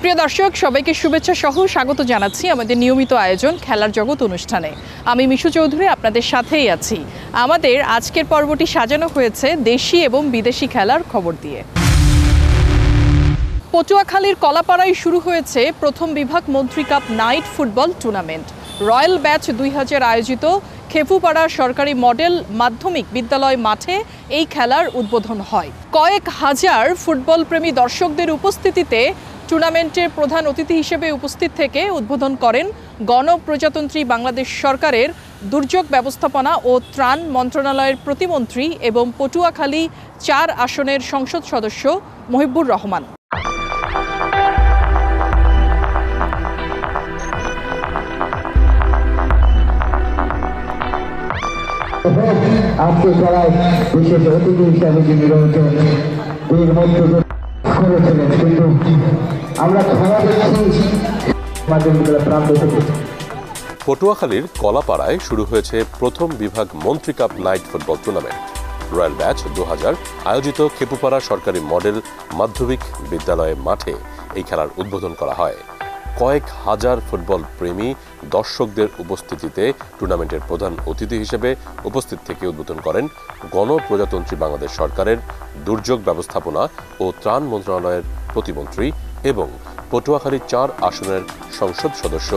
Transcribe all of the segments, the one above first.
প্রিয় দর্শক, সবাইকে শুভেচ্ছা সহ স্বাগত জানাচ্ছি আমাদের নিয়মিত আয়োজন খেলার জগৎ অনুষ্ঠানে। আমি মিশু চৌধুরী আপনাদের সাথেই আছি। আমাদের আজকের পর্বটি সাজানো হয়েছে দেশি এবং বিদেশি খেলার খবর দিয়ে। পটুয়াখালীর কলাপাড়ায় শুরু হয়েছে প্রথম বিভাগ মন্ত্রী cup night football tournament. Royal batch 2000 আয়োজিত খেপুপাড়া সরকারি মডেল মাধ্যমিক বিদ্যালয় মাঠে এই খেলার উদ্বোধন হয়। কয়েক হাজার ফুটবল প্রেমী দর্শকদের উপস্থিতিতে টুর্নামেন্টের প্রধান অতিথি হিসেবে উপস্থিত থেকে উদ্বোধন করেন গণপ্রজাতন্ত্রী বাংলাদেশ সরকারের দুর্যোগ ব্যবস্থাপনা ও ত্রাণ মন্ত্রণালয়ের প্রতিমন্ত্রী এবং পটুয়াখালী 4 আসনের সংসদ সদস্য মহিবুর রহমান। আজকে খেলায় বিশেষ অতিথি হিসাবে যিনি রয়েছেন করেছিলেন, কিন্তু আমরা খেলা দেখছি প্রান্ত থেকে। পটুয়াখালীর কলাপাড়ায় শুরু হয়েছে প্রথম বিভাগ মন্ত্রী cup night football tournament. Royal batch 2000 আয়োজিত খেপুপাড়া সরকারি মডেল মাধ্যমিক বিদ্যালয় মাঠে এই খেলার উদ্বোধন করা হয়। কয়েক হাজার ফুটবল প্রেমী দর্শকদের উপস্থিতিতে টুর্নামেন্টের প্রধান অতিথি হিসেবে উপস্থিত থেকে উদ্বোধন করেন গণপ্রজাতন্ত্রী বাংলাদেশ সরকারের দুর্যোগ ব্যবস্থাপনা ও ত্রাণ মন্ত্রণালয়ের প্রতিমন্ত্রী এবং পটুয়াখালী 4 আসনের সংসদ সদস্য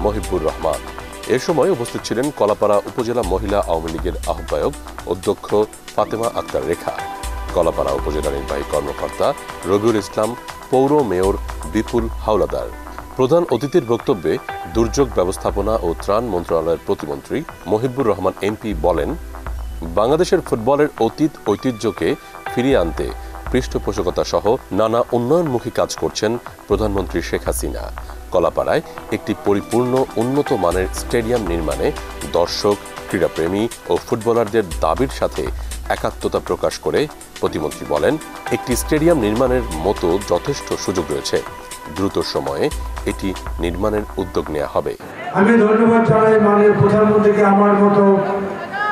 মহিবুর রহমান। এ সময় উপস্থিত ছিলেন কলাপাড়া উপজেলা মহিলা আওয়ামী লীগের আহ্বায়ক অধ্যক্ষ ফাতেমা আক্তার রেখা, কলাপাড়া উপজেলা নির্বাহী কর্মকর্তা রবিউল ইসলাম, পৌর মেয়র বিপুল হাওলাদার। প্রধান অতিথির বক্তব্যে দুর্যোগ ব্যবস্থাপনা ও ত্রাণ মন্ত্রণালয়ের প্রতিমন্ত্রী মহিবুর রহমান এমপি বলেন, বাংলাদেশের ফুটবলের অতীত ঐতিহ্যকে ফিরিয়ে আনতে পৃষ্ঠপোষকতা সহ নানা উন্নয়নমুখী কাজ করছেন প্রধানমন্ত্রী শেখ হাসিনা। কলাপাড়ায় একটি পরিপূর্ণ উন্নত মানের স্টেডিয়াম নির্মাণে দর্শক, ক্রীড়াপ্রেমী ও ফুটবলারদের দাবির সাথে একাত্মতা প্রকাশ করে প্রতিমন্ত্রী বলেন, একটি স্টেডিয়াম নির্মাণের মতো যথেষ্ট সুযোগ রয়েছে, দ্রুত সময়ে এটি নির্মাণের উদ্যোগ নেওয়া হবে। আমি ধন্যবাদ জানাই মাননীয় প্রধানমন্ত্রীকে আমার মতো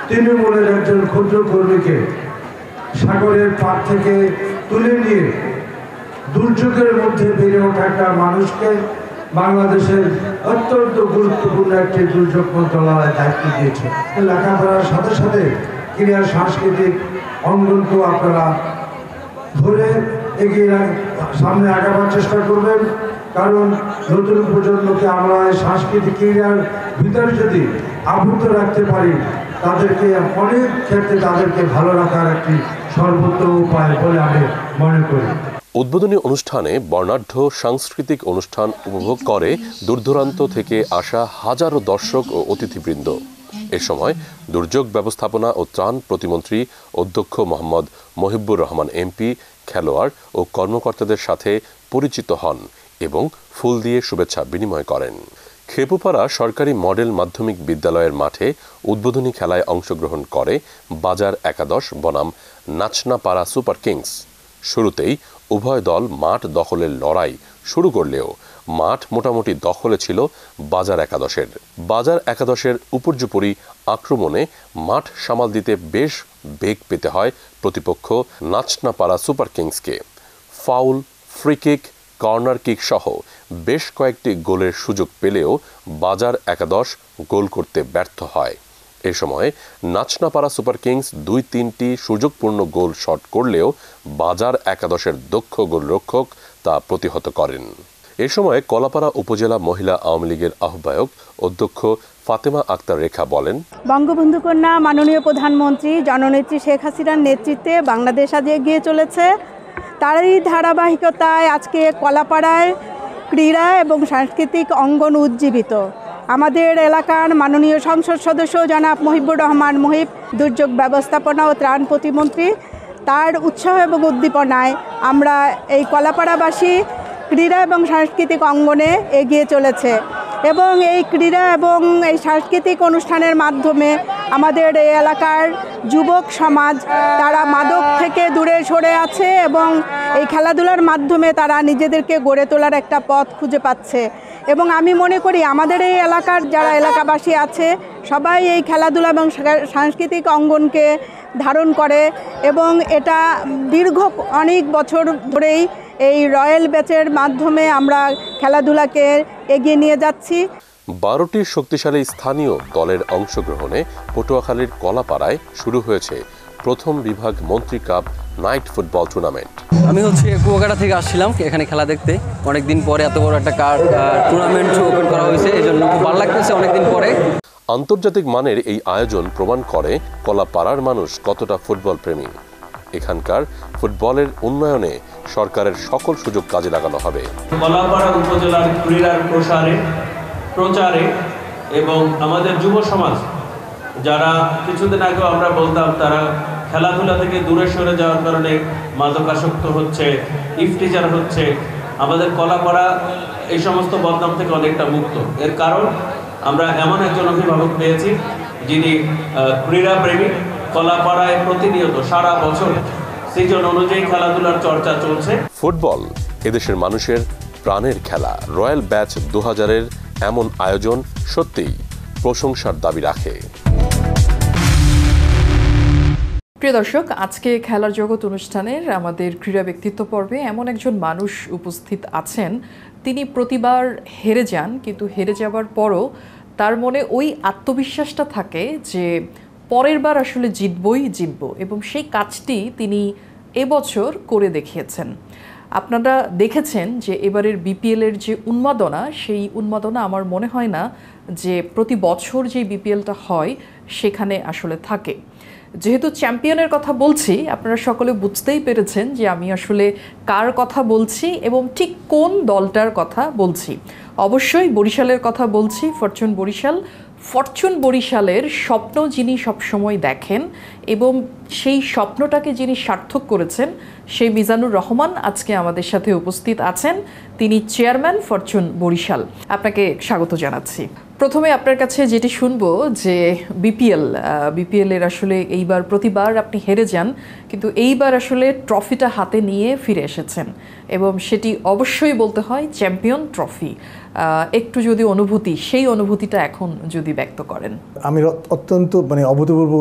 তৃণমূলের একজন ক্ষুদ্র কর্মীকে সাগরের পাড় থেকে তুলে নিয়ে দুর্যোগের মধ্যে বেড়ে ওঠা একটা মানুষকে বাংলাদেশের অত্যন্ত গুরুত্বপূর্ণ একটি দুর্যোগ মন্ত্রণালয় দায়িত্ব দিয়েছে। লেখাপড়ার সাথে সাথে ক্রীড়া সাংস্কৃতিক অঙ্গনকেও আপনারা ধরে এগিয়ে সামনে আগাবার চেষ্টা করবেন, কারণ নতুন প্রজন্মকে আমরা সাংস্কৃতিক ক্রীড়ার ভিতরে যদি আবদ্ধ রাখতে পারি, তাদেরকে অনেক ক্ষেত্রে তাদেরকে ভালো রাখার একটি সর্বোত্তম উপায় বলে আমি মনে করি। উদ্বোধনী অনুষ্ঠানে বর্ণাঢ্য সাংস্কৃতিক অনুষ্ঠান উপভোগ করে দূরদূরান্ত থেকে আসা হাজারো দর্শক ও অতিথিবৃন্দ। এ সময় দুর্যোগ ব্যবস্থাপনা ও ত্রাণ প্রতিমন্ত্রী অধ্যক্ষ মোহাম্মদ মহিবুর রহমান এমপি খেলোয়াড় ও কর্মকর্তাদের সাথে পরিচিত হন এবং ফুল দিয়ে শুভেচ্ছা বিনিময় করেন। খেপুপাড়া সরকারি মডেল মাধ্যমিক বিদ্যালয়ের মাঠে উদ্বোধনী খেলায় অংশগ্রহণ করে বাজার একাদশ বনাম নাচনাপাড়া সুপার কিংস। শুরুতেই উভয় দল মাঠ দখলের লড়াই শুরু করলেও মাঠ মোটামুটি দখলে ছিল বাজার একাদশের। বাজার একাদশের উপর্যুপরি আক্রমণে মাঠ সামাল দিতে বেশ বেগ পেতে হয় প্রতিপক্ষ নাচনাপাড়া সুপার কিংসকে। Foul, free kick, corner kick সহ বেশ কয়েকটি গোলের সুযোগ পেলেও বাজার একাদশ গোল করতে ব্যর্থ হয়। এ সময় নাচনাপাড়া সুপার কিংস 2-3টি সুযোগপূর্ণ গোল শট করলেও বাজার একাদশের দক্ষ গোলরক্ষক তা প্রতিহত করেন। এ সময় কলাপাড়া উপজেলা মহিলা আওয়ামী লীগের আহ্বায়ক অধ্যক্ষ ফাতেমা আক্তার রেখা বলেন, বঙ্গবন্ধু কন্যা মাননীয় প্রধানমন্ত্রী জননেত্রী শেখ হাসিনার নেতৃত্বে বাংলাদেশ আজ এগিয়ে চলেছে। তারই ধারাবাহিকতায় আজকে কলাপাড়ায় ক্রীড়া এবং সাংস্কৃতিক অঙ্গন উজ্জীবিত। আমাদের এলাকার মাননীয় সংসদ সদস্য জনাব মহিবুর রহমান মহিব, দুর্যোগ ব্যবস্থাপনা ও ত্রাণ প্রতিমন্ত্রী, তার উৎসাহ এবং উদ্দীপনায় আমরা এই কলাপাড়াবাসী ক্রীড়া এবং সাংস্কৃতিক অঙ্গনে এগিয়ে চলেছে এবং এই ক্রীড়া এবং এই সাংস্কৃতিক অনুষ্ঠানের মাধ্যমে আমাদের এই এলাকার যুবক সমাজ তারা মাদক থেকে দূরে সরে আছে এবং এই খেলাধুলার মাধ্যমে তারা নিজেদেরকে গড়ে তোলার একটা পথ খুঁজে পাচ্ছে। এবং আমি মনে করি আমাদের এই এলাকার যারা এলাকাবাসী আছে সবাই এই খেলাধুলা এবং সাংস্কৃতিক অঙ্গনকে ধারণ করে এবং এটা দীর্ঘ অনেক বছর ধরেই এই রয়্যাল ব্যাচের মাধ্যমে আমরা খেলাধুলাকে এগিয়ে নিয়ে যাচ্ছি। 12টি শক্তিশালী স্থানীয় দলের অংশগ্রহণে পটুয়াখালীর কলাপাড়ায় শুরু হয়েছে প্রথম বিভাগ মন্ত্রী কাপ নাইট ফুটবল টুর্নামেন্ট। আমি কুয়াকাটা থেকে আসছিলাম এখানে খেলা দেখতে। অনেকদিন পরে এত বড় একটা টুর্নামেন্ট ওপেন করা হয়েছে, এই জন্য খুব ভালো লাগতেছে অনেকদিন পরে। আন্তর্জাতিক মানের এই আয়োজন প্রমাণ করে কলাপাড়ার মানুষ কতটা ফুটবল প্রেমী। এখানকার ফুটবলের উন্নয়নে সরকারের সকল সুযোগ কাজে লাগানো হবে। কলাপাড়া উপজেলার ক্রীড়ার প্রচারে এবং আমাদের যুব সমাজ যারা কিছুদিন আগেও আমরা বলতাম তারা খেলাধুলা থেকে দূরে সরে যাওয়ার কারণে মাদকাসক্ত হচ্ছে, ইফটিজার হচ্ছে, আমাদের কলাপাড়া এই সমস্ত বদনাম থেকে অনেকটা মুক্ত। এর কারণ আমরা এমন একজন অভিভাবক পেয়েছি যিনি ক্রীড়াপ্রেমী। কলাপাড়ায় প্রতিনিয়ত সারা বছর সিজন অনুযায়ী খেলাধুলার চর্চা চলছে। ফুটবল এদেশের মানুষের প্রাণের খেলা। রয়্যাল ব্যাচ 2000-এর এমন আয়োজন সত্যিই প্রশংসার দাবি রাখে। প্রিয় দর্শক, আজকে খেলার জগৎ অনুষ্ঠানের আমাদের ক্রীড়া ব্যক্তিত্ব পর্বে এমন একজন মানুষ উপস্থিত আছেন, তিনি প্রতিবার হেরে যান, কিন্তু হেরে যাবার পরও তার মনে ওই আত্মবিশ্বাসটা থাকে যে পরের বার আসলে জিতব এবং সেই কাজটি তিনি এবছর করে দেখিয়েছেন। আপনারা দেখেছেন যে এবারের বিপিএলের যে উন্মাদনা, সেই উন্মাদনা আমার মনে হয় না যে প্রতি বছর যে বিপিএলটা হয় সেখানে আসলে থাকে। যেহেতু চ্যাম্পিয়নের কথা বলছি, আপনারা সকলে বুঝতেই পেরেছেন যে আমি আসলে কার কথা বলছি এবং ঠিক কোন দলটার কথা বলছি। অবশ্যই বরিশালের কথা বলছি, ফরচুন বরিশালের স্বপ্ন যিনি সবসময় দেখেন এবং সেই স্বপ্নটাকে যিনি সার্থক করেছেন, সেই মিজানুর রহমান আজকে আমাদের সাথে উপস্থিত আছেন। তিনি চেয়ারম্যান ফরচুন বরিশাল। আপনাকে স্বাগত জানাচ্ছি। প্রথমে আপনার কাছে যেটি শুনবো যে বিপিএলের আসলে এইবার প্রতিবার আপনি হেরে যান, কিন্তু এইবার আসলে ট্রফিটা হাতে নিয়ে ফিরে এসেছেন এবং সেটি অবশ্যই বলতে হয় চ্যাম্পিয়ন ট্রফি। একটু যদি সেই অনুভূতিটা এখন যদি ব্যক্ত করেন। আমি অত্যন্ত অভূতপূর্ব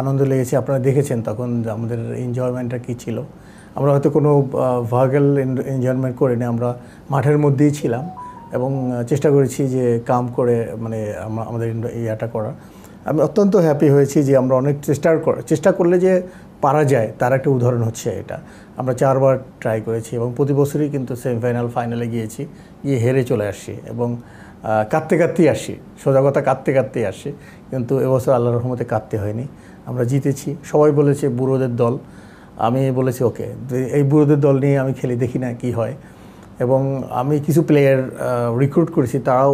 আনন্দ লেগেছে। আপনারা দেখেছেন তখন আমাদের এনজয়মেন্টটা কী ছিল। আমরা হয়তো কোনো ভার্গাল এনজয়মেন্ট করিনি, আমরা মাঠের মধ্যেই ছিলাম এবং চেষ্টা করেছি যে কাম করে আমাদের ইয়াটা করা। আমি অত্যন্ত হ্যাপি হয়েছি যে আমরা অনেক চেষ্টা করলে যে পারা যায় তার একটা উদাহরণ হচ্ছে এটা। আমরা 4 বার ট্রাই করেছি এবং প্রতি বছরই কিন্তু সেমিফাইনাল ফাইনালে গিয়ে হেরে চলে আসি এবং কাঁদতেই আসি, সোজা কথা কাঁদতেই আসি। কিন্তু এবছর আল্লাহর রহমতে কাঁদতে হয়নি, আমরা জিতেছি। সবাই বলেছে বুড়োদের দল, আমি বলেছি ওকে, এই বুড়োদের দল নিয়ে আমি খেলি, দেখি না কি হয়। এবং আমি কিছু প্লেয়ার রিক্রুট করেছি, তারাও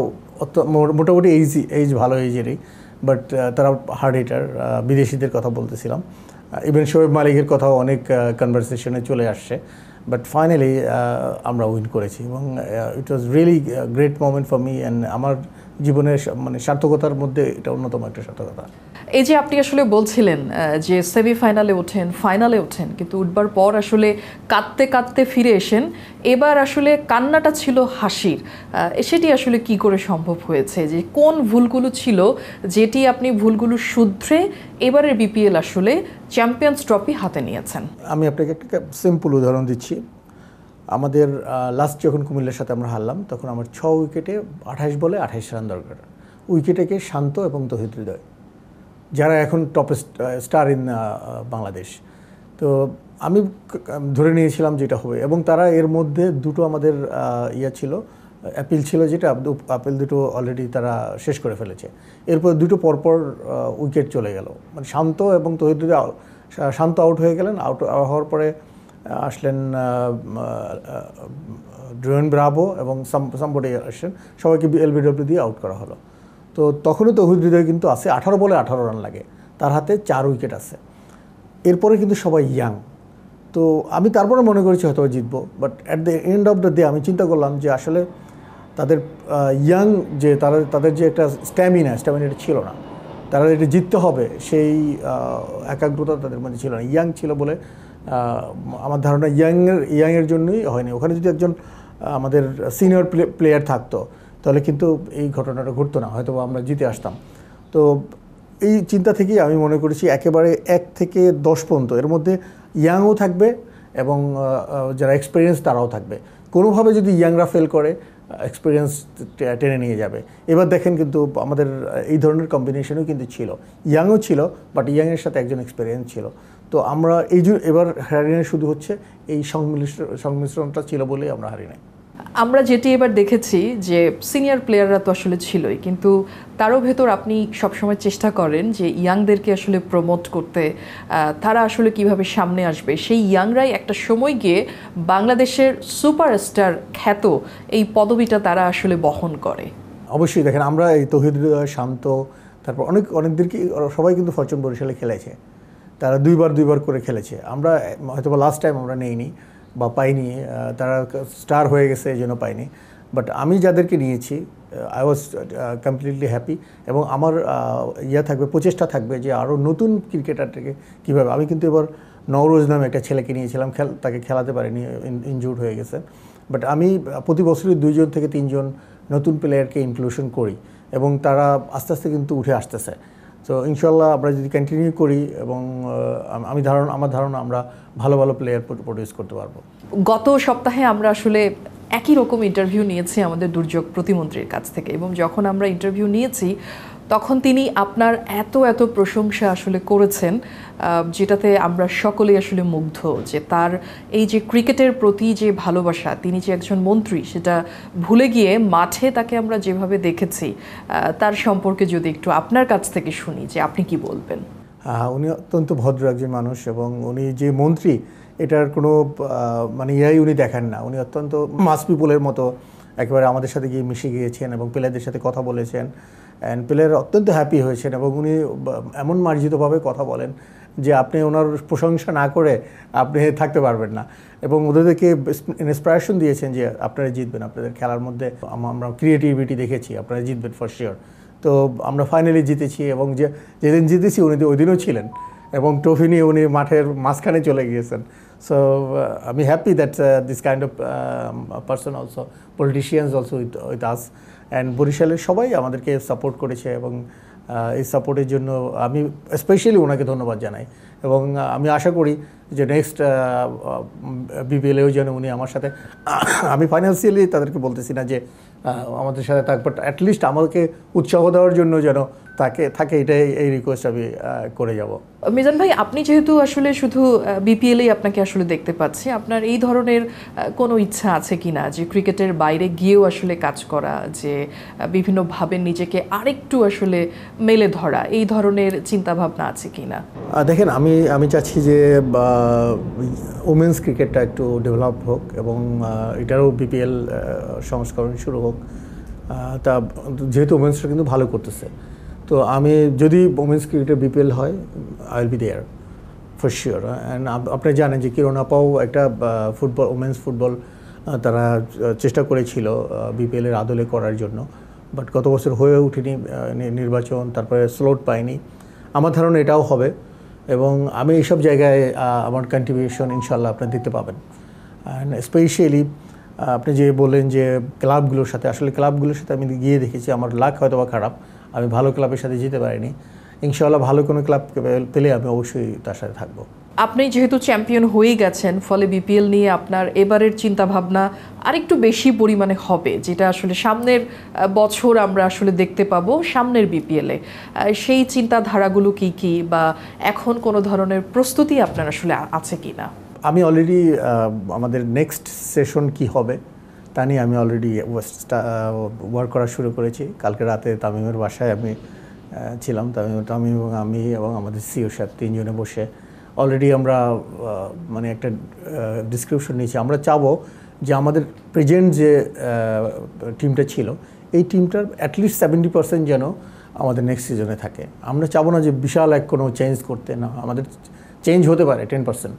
মোটামুটি এইজ ভালো এইজেরই, বাট তারা হার্ড হিটার। বিদেশিদের কথা বলতেছিলাম, ইভেন শোয়েব মালিকের কথাও অনেক কনভারসেশনে চলে আসছে, বাট ফাইনালি আমরা উইন করেছি এবং it was really great moment for me and আমার জীবনের সার্থকতার মধ্যে এটা অন্যতম একটা সার্থকতা। এই যে আপনি আসলে বলছিলেন যে সেমিফাইনালে ওঠেন, ফাইনালে ওঠেন, কিন্তু উঠবার পর আসলে কাঁদতে ফিরে এসেন। এবার আসলে কান্নাটা ছিল হাসির, সেটি আসলে কি করে সম্ভব হয়েছে? যে কোন ভুলগুলো ছিল যেটি আপনি ভুলগুলো শুধরে এবারের বিপিএল আসলে চ্যাম্পিয়ন্স ট্রফি হাতে নিয়েছেন? আমি আপনাকে একটা সিম্পল উদাহরণ দিচ্ছি। আমাদের লাস্ট যখন কুমিল্লার সাথে আমরা হারলাম, তখন আমার 6 উইকেটে 28 বলে 28 রান দরকার। উইকেটে শান্ত এবং তৌহিদ হৃদয়, যারা এখন টপ স্টার ইন বাংলাদেশ। তো আমি ধরে নিয়েছিলাম যেটা হবে এবং তারা এর মধ্যে দুটো আমাদের ছিল, অ্যাপিল ছিল, যেটা অ্যাপিল দুটো অলরেডি তারা শেষ করে ফেলেছে। এরপর দুটো পরপর উইকেট চলে গেল, শান্ত এবং তৌহিদ হৃদয়। শান্ত আউট হয়ে গেলেন, আউট হওয়ার পরে আসলেন ড্রোয়েন ব্রাভো এবং সামবডি আসলেন, সবাইকে এলবিডব্লিউ দিয়ে আউট করা হলো। তো তখনও তৌহিদ হৃদয় কিন্তু আছে, 18 বলে 18 রান লাগে, তার হাতে 4 উইকেট আছে। এরপরে কিন্তু সবাই ইয়াং। তো আমি তারপরে মনে করেছি হয়তো জিতবো, but at the end of the day আমি চিন্তা করলাম যে আসলে তাদের ইয়াং যে তাদের যে একটা স্ট্যামিনাটা ছিল না, তারা এটা জিততে হবে সেই একাগ্রতা তাদের মধ্যে ছিল না। ইয়াং ছিল বলে আমার ধারণা ইয়াংয়ের জন্যই হয়নি। ওখানে যদি একজন আমাদের সিনিয়র প্লেয়ার থাকতো তাহলে কিন্তু এই ঘটনাটা ঘটতো না, হয়তো আমরা জিতে আসতাম। তো এই চিন্তা থেকেই আমি মনে করেছি একেবারে 1 থেকে 10 পর্যন্ত এর মধ্যে ইয়াংও থাকবে এবং যারা এক্সপিরিয়েন্স তারাও থাকবে। কোনোভাবে যদি ইয়াংরা ফেল করে এক্সপিরিয়েন্স টেনে নিয়ে যাবে। এবার দেখেন কিন্তু আমাদের এই ধরনের কম্বিনেশনও কিন্তু ছিল, ইয়াংও ছিল বাট ইয়াংয়ের সাথে একজন এক্সপিরিয়েন্স ছিল। তো আমরা এবার হারিয়ে শুধু হচ্ছে এই সংমিশ্রণটা ছিল বলেই আমরা হারি নাই। আমরা যেটি এবার দেখেছি যে সিনিয়র প্লেয়াররা তো আসলে ছিলই, কিন্তু তারও ভেতর আপনি সবসময় চেষ্টা করেন যে ইয়াংদেরকে আসলে প্রমোট করতে, তারা আসলে কিভাবে সামনে আসবে। সেই ইয়াংরাই একটা সময় গিয়ে বাংলাদেশের সুপারস্টার খ্যাত এই পদবিটা তারা আসলে বহন করে। অবশ্যই দেখেন, আমরা এই তৌহিদ, শান্ত, তারপর অনেকদেরকে সবাই কিন্তু ফরচুন বরিশালে খেলেছে, তারা দুইবার করে খেলেছে। আমরা হয়তো লাস্ট টাইম আমরা নেইনি বা পাইনি, তারা স্টার হয়ে গেছে এই জন্য পাইনি। বাট আমি যাদেরকে নিয়েছি আই ওয়াজ কমপ্লিটলি হ্যাপি, এবং আমার থাকবে, প্রচেষ্টা থাকবে যে আরও নতুন ক্রিকেটারটাকে কীভাবে। আমি কিন্তু এবার নওরোজ নামে একটা ছেলেকে নিয়েছিলাম, তাকে খেলাতে পারিনি, ইনজুর্ড হয়ে গেছে। বাট আমি প্রতি বছরই 2 থেকে 3 জন নতুন প্লেয়ারকে ইনক্লুশন করি এবং তারা আস্তে আস্তে কিন্তু উঠে আসতেছে। তো ইনশাল্লাহ আমরা যদি কন্টিনিউ করি এবং আমার ধারণা আমরা ভালো ভালো প্লেয়ার প্রডিউস করতে পারবো। গত সপ্তাহে আমরা আসলে একই রকম ইন্টারভিউ নিয়েছি আমাদের দুর্যোগ প্রতিমন্ত্রীর কাছ থেকে, এবং যখন আমরা ইন্টারভিউ নিয়েছি তখন তিনি আপনার এত প্রশংসা আসলে করেছেন, যেটাতে আমরা সকলেই আসলে মুগ্ধ যে তার এই যে ক্রিকেটের প্রতি যে ভালোবাসা, তিনি যে একজন মন্ত্রী সেটা ভুলে গিয়ে মাঠে তাকে আমরা যেভাবে দেখেছি, তার সম্পর্কে যদি একটু আপনার কাছ থেকে শুনি যে আপনি কি বলবেন। উনি অত্যন্ত ভদ্র একজন মানুষ, এবং উনি যে মন্ত্রী এটার কোনো মানে উনি দেখেন না। উনি অত্যন্ত মাস পিপুলের মতো একেবারে আমাদের সাথে গিয়ে মিশে গিয়েছেন এবং প্লেয়ারদের সাথে কথা বলেছেন, অ্যান্ড প্লেয়ার অত্যন্ত হ্যাপি হয়েছেন। এবং উনি এমন মার্জিতভাবে কথা বলেন যে আপনি ওনার প্রশংসা না করে আপনি থাকতে পারবেন না, এবং ওদেরকে ইন্সপিরেশন দিয়েছেন যে আপনারা জিতবেন, আপনাদের খেলার মধ্যে আমরা ক্রিয়েটিভিটি দেখেছি, আপনারা জিতবেন ফর শিওর। তো আমরা ফাইনালি জিতেছি, এবং যেদিন জিতেছি উনি ওই দিনও ছিলেন, এবং ট্রফি নিয়ে উনি মাঠের মাঝখানে চলে গিয়েছেন। সো আমি happy that this kind of person also, politicians also with us, and বরিশালের সবাই আমাদেরকে সাপোর্ট করেছে, এবং এই সাপোর্টের জন্য আমি স্পেশালি ওনাকে ধন্যবাদ জানাই। এবং আমি আশা করি যে নেক্সট বিপিএলেও যেন উনি আমার সাথে, আমি ফাইন্যান্সিয়ালি তাদেরকে বলতেছি না যে আমাদের সাথে থাকবে, অ্যাটলিস্ট আমাকে উৎসাহ দেওয়ার জন্য যেন থাকে এটাই, এই রিকোয়েস্ট আমি করে যাব। মিজান ভাই, আপনি যেহেতু আসলে শুধু বিপিএলেই আপনাকে আসলে দেখতে পাচ্ছি, আপনার এই ধরনের কোনো ইচ্ছা আছে কি না যে ক্রিকেটের বাইরে গিয়েও আসলে কাজ করা, যে বিভিন্নভাবে নিজেকে আরেকটু আসলে মেলে ধরা, এই ধরনের চিন্তাভাবনা আছে কি না? দেখেন, আমি চাচ্ছি যে উমেন্স ক্রিকেটটা একটু ডেভেলপ হোক, এবং এটারও বিপিএল সংস্করণ শুরু হোক। তা যেহেতু উমেন্সটা কিন্তু ভালো করতেছে, তো আমি যদি উমেন্স ক্রিকেটের বিপিএল হয় I will be there for sure. And আপনি জানেন যে কিরণ আপাও একটা উমেন্স ফুটবল তারা চেষ্টা করেছিল বিপিএলের আদলে করার জন্য, বাট গত বছর হয়ে ওঠেনি, নির্বাচন, তারপরে স্লট পায়নি। আমার ধারণা এটাও হবে, এবং আমি এইসব জায়গায় আমার কন্ট্রিবিউশন ইনশাল্লাহ আপনারা দিতে পাবেন। অ্যান্ড স্পেশালি আপনি যে বললেন যে ক্লাবগুলোর সাথে, আসলে ক্লাবগুলোর সাথে আমি গিয়ে দেখেছি, আমার লাক হয়তো বা খারাপ, আমি ভালো ক্লাবের সাথে যেতে পারিনি। ইনশাআল্লাহ ভালো কোনো ক্লাব পেলে আমি অবশ্যই তার সাথে থাকবো। আপনি যেহেতু চ্যাম্পিয়ন হয়ে গেছেন, ফলে বিপিএল নিয়ে আপনার এবারের চিন্তাভাবনা আরেকটু বেশি পরিমাণে হবে, যেটা আসলে সামনের বছর আমরা আসলে দেখতে পাবো সামনের বিপিএলে। সেই চিন্তাধারাগুলো কি বা এখন কোনো ধরনের প্রস্তুতি আপনার আসলে আছে কি না? আমি অলরেডি আমাদের নেক্সট সেশন কি হবে তা নিয়ে আমি অলরেডি ওয়ার্ক করা শুরু করেছি। কালকে রাতে তামিমের বাসায় আমি ছিলাম, তামিম এবং আমি এবং আমাদের সিও সাহেব 3 জনে বসে অলরেডি আমরা মানে একটা ডিসক্রিপশন নিয়েছি। আমরা চাবো যে আমাদের প্রেজেন্ট যে টিমটা ছিল, এই টিমটার অ্যাটলিস্ট 70% যেন আমাদের নেক্সট সিজনে থাকে। আমরা চাবো না যে বিশাল কোনো চেঞ্জ করতে, না, আমাদের চেঞ্জ হতে পারে 10%,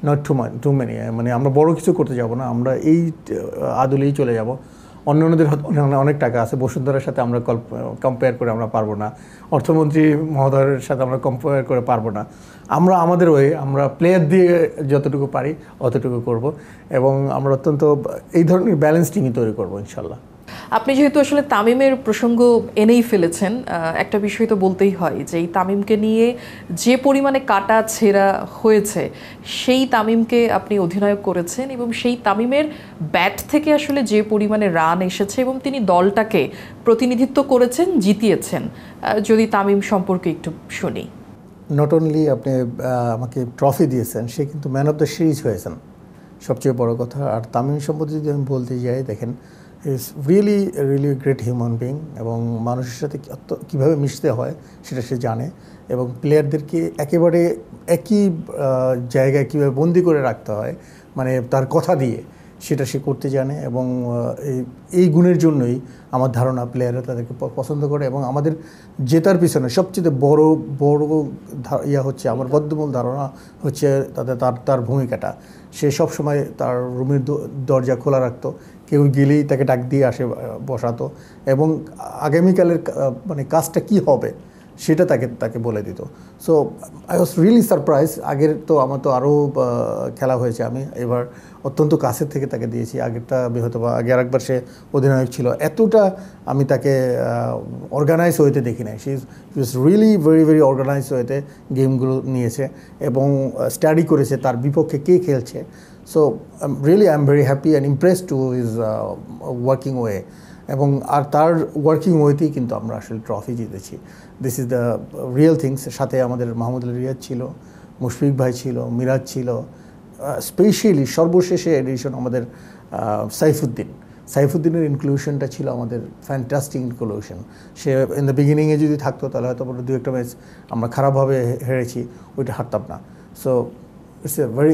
নট টু মেনি। মানে আমরা বড় কিছু করতে যাব না, আমরা এই আদলেই চলে যাব। অন্যান্যদের অনেক টাকা আছে, বসুন্ধরার সাথে আমরা কম্পেয়ার করে আমরা পারবো না, অর্থমন্ত্রী মহোদয়ের সাথে আমরা কম্পেয়ার করে পারবো না। আমরা আমাদের ওয়ে, আমরা প্লেয়ার দিয়ে যতটুকু পারি অতটুকু করব, এবং আমরা অত্যন্ত এই ধরনের ব্যালেন্স টিমই তৈরি করবো ইনশাল্লাহ। আপনি যেহেতু আসলে তামিমের প্রসঙ্গ এনেই ফেলেছেন, একটা বিষয় তো বলতেই হয় যে এই তামিমকে নিয়ে যে পরিমাণে কাটা ছেঁড়া হয়েছে, সেই তামিমকে আপনি অধিনায়ক করেছেন এবং সেই তামিমের ব্যাট থেকে আসলে যে পরিমাণে রান এসেছে এবং তিনি দলটাকে প্রতিনিধিত্ব করেছেন, জিতিয়েছেন। যদি তামিম সম্পর্কে একটু শুনি। নট অনলি আপনি আমাকে ট্রফি দিয়েছেন, সে কিন্তু ম্যান অফ দ্য সিরিজ হয়েছেন, সবচেয়ে বড় কথা। আর তামিম সম্পর্কে যদি আমি বলতে যাই, দেখেন is really great human being, এবং মানুষের সাথে কীভাবে মিশতে হয় সেটা সে জানে, এবং প্লেয়ারদেরকে একেবারে একই জায়গায় কীভাবে বন্দি করে রাখতে হয়, মানে তার কথা দিয়ে, সেটা সে করতে জানে। এবং এই গুণের জন্যই আমার ধারণা প্লেয়াররা তাদেরকে পছন্দ করে। এবং আমাদের জেতার পিছনে সবচেয়ে বড় হচ্ছে, আমার বদ্ধমূল ধারণা হচ্ছে তার ভূমিকাটা। সে সবসময় তার রুমের দরজা খোলা রাখতো, কেউ গেলেই তাকে ডাক দিয়ে বসাতো, এবং আগামীকালের মানে কাজটা কি হবে সেটা তাকে বলে দিত। So I was really surprise. আমার তো আরও খেলা হয়েছে, আমি এবার অত্যন্ত কাছের থেকে তাকে দিয়েছি। আগে আরেকবার সে অধিনায়ক ছিল, এতটা আমি তাকে অর্গানাইজ ওয়েতে দেখি নাই। She is really very organize ওয়েতে গেমগুলো নিয়েছে এবং স্টাডি করেছে তার বিপক্ষে কে খেলছে। So really I am very happy and impressed to his working way. এবং তার ওয়ার্কিং ওয়েতেই কিন্তু আমরা আসলে ট্রফি জিতেছি। This is the real things. সাথে আমাদের মাহমুদুল রিয়াদ ছিল, মুশফিক ভাই ছিল, মিরাজ ছিল, স্পেশালি সর্বশেষে এডিশন আমাদের সাইফুদ্দিনের ইনক্লুশনটা ছিল আমাদের ফ্যান্টাস্টিক ইনক্লুশন। সে ইন দ্য বিগিনিংয়ে যদি থাকতো তাহলে হয়তো দু একটা ম্যাচ আমরা খারাপভাবে হেরেছি, ওইটা হারতাম না। So it's a very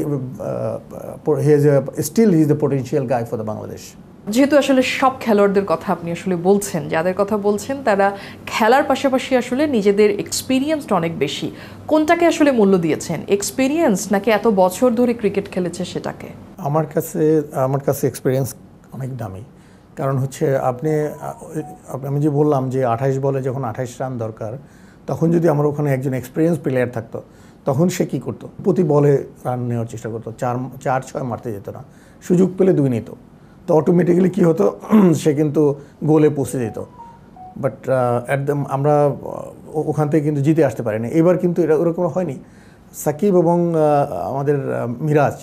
still he is the potential guy for the Bangladesh. যেহেতু আসলে সব খেলোয়াড়দের কথা আপনি আসলে বলছেন, যাদের কথা বলছেন তারা খেলার পাশাপাশি আসলে নিজেদের এক্সপিরিয়েন্সটা অনেক বেশি, কোনটাকে আসলে মূল্য দিয়েছেন, এক্সপিরিয়েন্স নাকি এত বছর ধরে ক্রিকেট খেলেছে সেটাকে? আমার কাছে এক্সপিরিয়েন্স অনেক দামি। কারণ হচ্ছে আমি যে বললাম যে 28 বলে যখন 28 রান দরকার, তখন যদি আমার ওখানে একজন এক্সপিরিয়েন্স প্লেয়ার থাকতো, তখন সে কী করতো? প্রতি বলে রান নেওয়ার চেষ্টা করতো, 4-6 মারতে যেত না, সুযোগ পেলে 2 নিত। তো অটোমেটিক্যালি কী হতো, সে কিন্তু গোলে পৌঁছে যেত। বাট আমরা ওখান থেকে কিন্তু জিতে আসতে পারিনি। এবার কিন্তু ওরকম হয়নি। সাকিব এবং আমাদের মিরাজ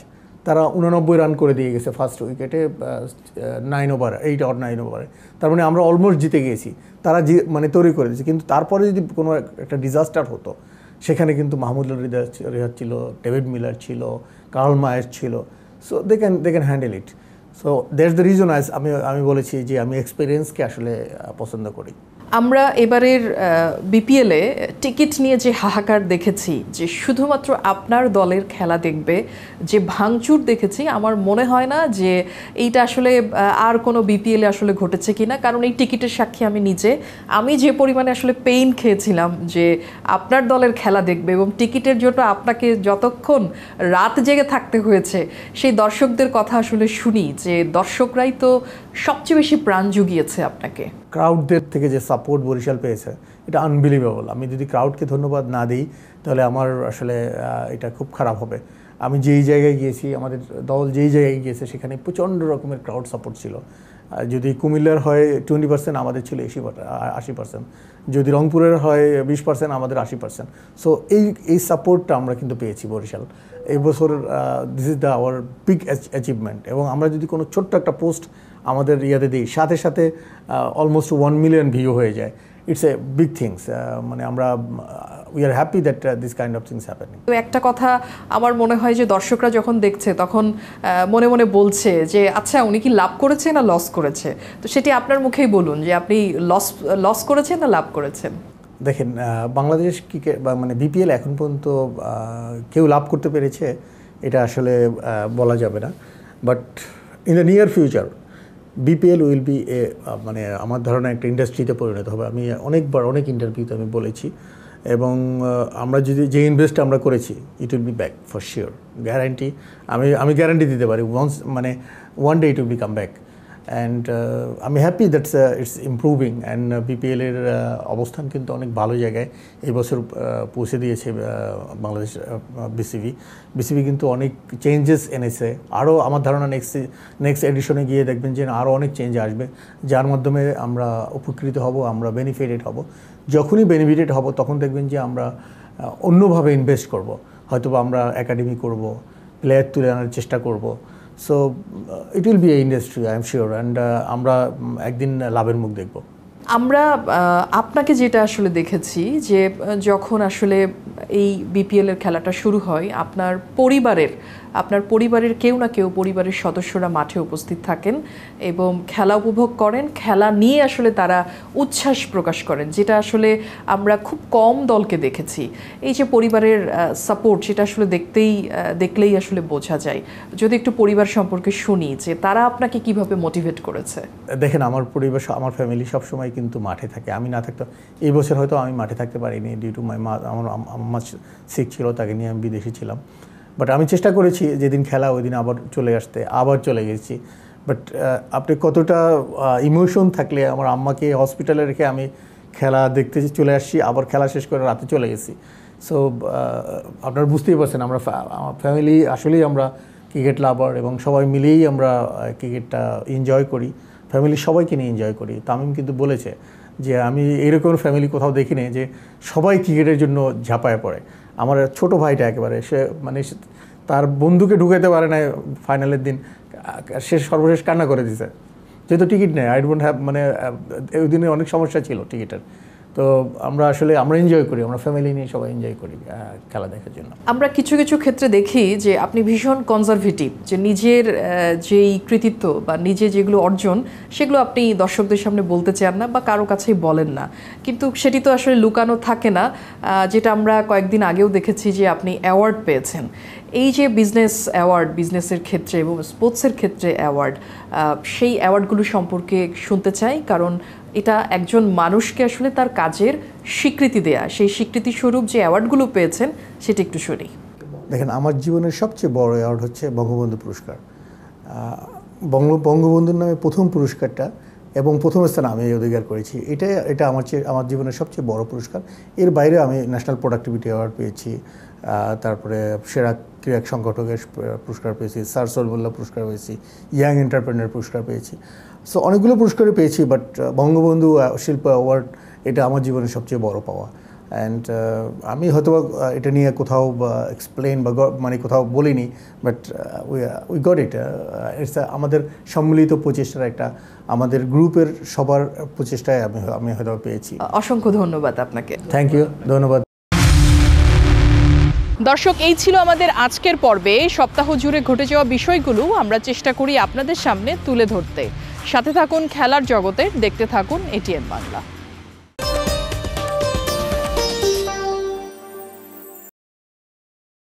তারা 89 রান করে দিয়ে গেছে ফার্স্ট উইকেটে, 8 or 9 ওভারে। তার মানে আমরা অলমোস্ট জিতে গিয়েছি, তারা মানে তৈরি করে দিয়েছে। কিন্তু তারপরে যদি কোনো একটা ডিজাস্টার হতো, সেখানে কিন্তু মাহমুদুল রিয়াদ ছিল, ডেভিড মিলার ছিল, কার্ল মায়ার ছিল। So they can handle it. So that's the reason আমি বলেছি যে আমি এক্সপিরিয়েন্সকে আসলে পছন্দ করি। আমরা এবারের বিপিএলে টিকিট নিয়ে যে হাহাকার দেখেছি, যে শুধুমাত্র আপনার দলের খেলা দেখবে, যে ভাঙচুর দেখেছি, আমার মনে হয় না যে এইটা আসলে আর কোনো বিপিএলে আসলে ঘটেছে কিনা। কারণ এই টিকিটের সাক্ষী আমি নিজে। আমি যে পরিমাণে আসলে পেইন খেয়েছিলাম যে আপনার দলের খেলা দেখবে এবং টিকিটের জন্য আপনাকে যতক্ষণ রাত জেগে থাকতে হয়েছে, সেই দর্শকদের কথা আসলে শুনি যে দর্শকরাই তো সবচেয়ে বেশি প্রাণ জুগিয়েছে আপনাকে। ক্রাউডদের থেকে যে সাপোর্ট বরিশাল পেয়েছে, এটা আনবিলিভেবল। আমি যদি ক্রাউডকে ধন্যবাদ না দিই তাহলে আমার আসলে এটা খুব খারাপ হবে। আমি যেই জায়গায় গিয়েছি, আমাদের দল যেই জায়গায় গিয়েছে, সেখানে প্রচণ্ড রকমের ক্রাউড সাপোর্ট ছিল। যদি কুমিল্লার হয় 20%, আমাদের ছিল 80%। যদি রংপুরের হয় 20%, আমাদের 80%। সো এই সাপোর্টটা আমরা কিন্তু পেয়েছি বরিশাল এই বছর। This is the our big achievement. এবং আমরা যদি কোনো ছোট্ট একটা পোস্ট আমাদের ইয়াতে দিই, সাথে সাথে অলমোস্ট 1 মিলিয়ন ভিউ হয়ে যায়। It's a big things. মানে আমরা we are happy that this kind of things happening. তো একটা কথা আমার মনে হয় যে দর্শকরা যখন দেখছে তখন মনে মনে বলছে যে আচ্ছা উনি কি লাভ করেছে না লস করেছে। তো সেটি আপনার মুখেই বলুন যে আপনি লস করেছেন না লাভ করেছেন। দেখেন, বাংলাদেশ ক্রিকেট বা মানে বিপিএল এখন পর্যন্ত কেউ লাভ করতে পেরেছে এটা আসলে বলা যাবে না। But in the near future BPL will be মানে আমার ধারণা একটা ইন্ডাস্ট্রিতে পরিণত হবে। আমি অনেক ইন্টারভিউতে আমি বলেছি। এবং আমরা যে ইনভেস্ট আমরা করেছি, it will be back for sure, guarantee. আমি গ্যারান্টি দিতে পারি। One day it will be come back. And আমি happy that's it's improving and বিপিএলের অবস্থান কিন্তু অনেক ভালো জায়গায় এই বছর পৌঁছে দিয়েছে বাংলাদেশ বিসিবি কিন্তু অনেক চেঞ্জেস এনেছে। আরও আমার ধারণা নেক্সট এডিশনে গিয়ে দেখবেন যে আরও অনেক চেঞ্জ আসবে, যার মাধ্যমে আমরা উপকৃত হব, আমরা বেনিফিটেড হব। যখনই বেনিফিটেড হব তখন দেখবেন যে আমরা অন্যভাবে ইনভেস্ট করব, হয়তো আমরা একাডেমি করব, প্লেয়ার তুলে আনার চেষ্টা করব। So it will B A industry, I am sure, and আমরা একদিন লাভের মুখ দেখব। আমরা আপনাকে যেটা আসলে দেখেছি যে যখন আসলে এই বিপিএলের খেলাটা শুরু হয় আপনার পরিবারের কেউ না কেউ, পরিবারের সদস্যরা মাঠে উপস্থিত থাকেন এবং খেলা উপভোগ করেন, খেলা নিয়ে আসলে তারা উচ্ছ্বাস প্রকাশ করেন, যেটা আসলে আমরা খুব কম দলকে দেখেছি। এই যে পরিবারের সাপোর্ট, সেটা আসলে দেখলেই আসলে বোঝা যায়। যদি একটু পরিবার সম্পর্কে শুনি যে তারা আপনাকে কিভাবে মোটিভেট করেছে। দেখেন, আমার পরিবার, আমার ফ্যামিলি সবসময় কিন্তু মাঠে থাকে। আমি না থাকতো, এই বছর হয়তো আমি মাঠে থাকতে পারিনি ডিউ টু মাই মা, আমার আম্মা সিক ছিল, তাকে নিয়ে আমি বিদেশে ছিলাম। বাট আমি চেষ্টা করেছি যেদিন খেলা ওই দিন আবার চলে আসতে, আবার চলে গেছি। বাট আপনি কতটা ইমোশন থাকলে, আমার আম্মাকে হসপিটালে রেখে আমি খেলা দেখতে চলে আসছি, আবার খেলা শেষ করে রাতে চলে গেছি। সো আপনারা বুঝতেই পারছেন, আমার ফ্যামিলি আসলেই আমরা ক্রিকেট লাভার এবং সবাই মিলেই আমরা ক্রিকেটটা এনজয় করি, ফ্যামিলির সবাইকে নিয়ে এনজয় করি। তামিম কিন্তু বলেছে যে আমি এরকম ফ্যামিলি কোথাও দেখিনি যে সবাই ক্রিকেটের জন্য ঝাঁপায় পড়ে। আমার ছোট ভাইটা একেবারে সে তার বন্ধুকে ঢুকাইতে পারে না ফাইনালের দিন, সে সর্বশেষ কান্না করে দিয়েছে, যেহেতু টিকিট নেই। আই ডোন্ট হ্যাভ, ওই দিনে অনেক সমস্যা ছিল টিকিটের। তো আমরা এনজয় করি, আমরা ফ্যামিলি নিয়ে সবাই এনজয় করি খেলা দেখার জন্য। আমরা কিছু কিছু ক্ষেত্রে দেখি যে আপনি ভীষণ কনজারভেটিভ, যে নিজের যেই কৃতিত্ব বা নিজে যেগুলো অর্জন সেগুলো আপনি দর্শকদের সামনে বলতে চান না বা কারো কাছেই বলেন না, কিন্তু সেটি তো আসলে লুকানো থাকে না। যেটা আমরা কয়েকদিন আগেও দেখেছি যে আপনি অ্যাওয়ার্ড পেয়েছেন। এই যে বিজনেসের ক্ষেত্রে এবং স্পোর্টসের ক্ষেত্রে অ্যাওয়ার্ড, সেই অ্যাওয়ার্ডগুলো সম্পর্কে শুনতে চাই, কারণ এটা একজন মানুষকে আসলে তার কাজের স্বীকৃতি দেয়া, সেই স্বীকৃতি স্বরূপ যে অ্যাওয়ার্ডগুলো পেয়েছেন সেটা একটু শুনি। দেখেন, আমার জীবনের সবচেয়ে বড় অ্যাওয়ার্ড হচ্ছে বঙ্গবন্ধু পুরস্কার। বঙ্গবন্ধুর নামে প্রথম পুরস্কারটা এবং প্রথম স্থান আমি অধিকার করেছি। এটা আমার জীবনের সবচেয়ে বড় পুরস্কার। এর বাইরে আমি ন্যাশনাল প্রোডাক্টিভিটি অ্যাওয়ার্ড পেয়েছি, তারপরে সেরা ক্রীড়া সংগঠকের পুরস্কার পেয়েছি, স্যার সলিমুল্লাহ পুরস্কার পেয়েছি, ইয়াং এন্টারপ্রেনার পুরস্কার পেয়েছি। সো অনেকগুলো পুরস্কারই পেয়েছি, বাট বঙ্গবন্ধু শিল্প অ্যাওয়ার্ড এটা আমার জীবনের সবচেয়ে বড় পাওয়া। অ্যান্ড আমি হয়তো এটা নিয়ে কোথাও এক্সপ্লেন বা কোথাও বলিনি, but we got it. It's আমাদের সম্মিলিত প্রচেষ্টার একটা, আমাদের গ্রুপের সবার প্রচেষ্টায় আমি হয়তো পেয়েছি। অসংখ্য ধন্যবাদ আপনাকে। থ্যাংক ইউ, ধন্যবাদ। দর্শক, এই ছিল আমাদের আজকের পর্বে। সপ্তাহ জুড়ে ঘটে যাওয়া বিষয়গুলো আমরা চেষ্টা করি আপনাদের সামনে তুলে ধরতে। সাথে থাকুন খেলার জগতে, দেখতে থাকুন এটিএন বাংলা।